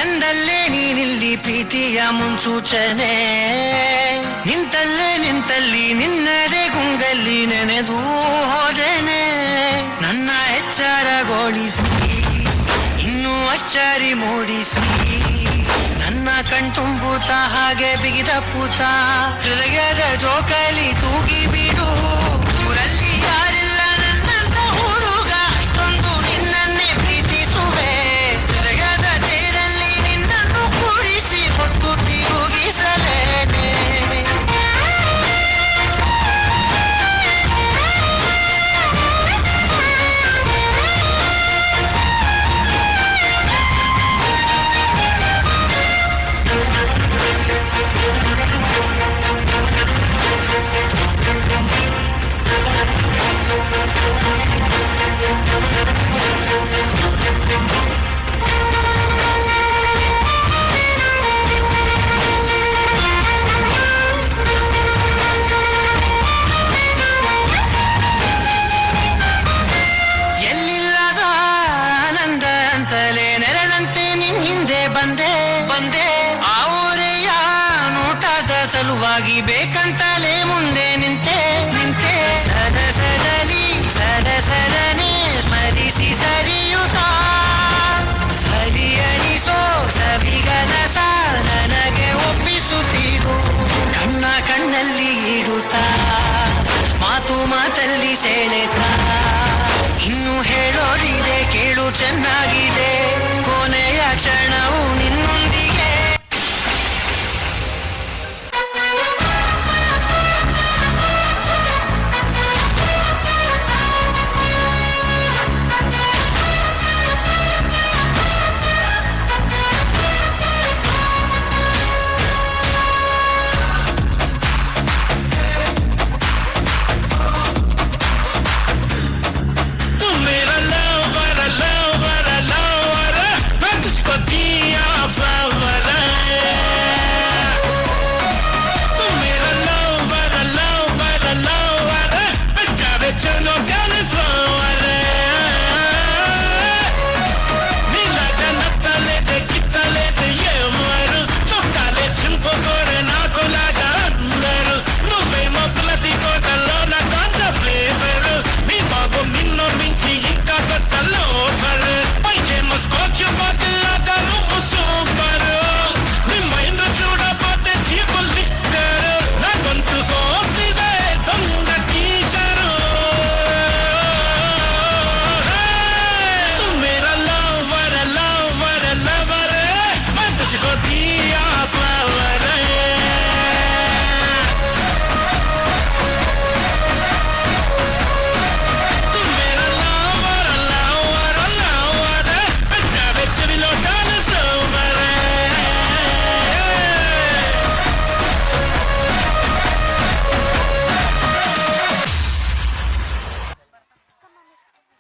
ಕಂಡಲ್ಲೇ ನೀನಿಲ್ಲಿ ಪ್ರೀತಿಯ ಮುನ್ಸೂಚನೆ, ನಿಂತಲ್ಲಿ ನಿನ್ನದೇ ಗುಂಗಲ್ಲಿ ನೆನೆದು ಹೋದೆನೆ. ನನ್ನ ಎಚ್ಚರಗೊಳಿಸಿ ಇನ್ನೂ ಅಚ್ಚಾರಿ ಮೂಡಿಸಿ, ನನ್ನ ಕಣ್ತುಂಬುತ್ತ ಹಾಗೆ ಬಿಗಿದ ಪೂತ, ಹೃದಯದ ಜೋಕಾಲಿ ತೂಗಿ ಬಿಡು. ಊರಲ್ಲಿ ಯಾರಿಲ್ಲ ನನ್ನಂತ ಹುಡುಗ, ಅಷ್ಟೊಂದು ನಿನ್ನನ್ನೇ ಪ್ರೀತಿಸುವೆ. ಹೃದಯದ ತೇರಲ್ಲಿ ನಿನ್ನನ್ನು ಕೂರಿಸಿ ಹೊತ್ತು ತಿರುಗಿಸಲೇನೆ. ಬಂದೆ ಆ ಊರೆಯ ನೋಟದ ಸಲುವಾಗಿ ಬೇಕಂತಲೇ ಮುಂದೆ ನಿಂತೆ ಸದಸದನೆ ಸ್ಮರಿಸಿ ಸರಿಯುತ್ತ, ಸರಿ ಅನಿಸೋ ಸವಿಗನಸ ನನಗೆ ಒಪ್ಪಿಸುತ್ತೀರು. ಕಣ್ಣಲ್ಲಿ ಇಡುತ್ತಾ ಮಾತಲ್ಲಿ ಸೆಳೆತ, ಇನ್ನು ಹೇಳೋದಿದೆ ಕೇಳು ಚೆನ್ನಾಗಿದೆ.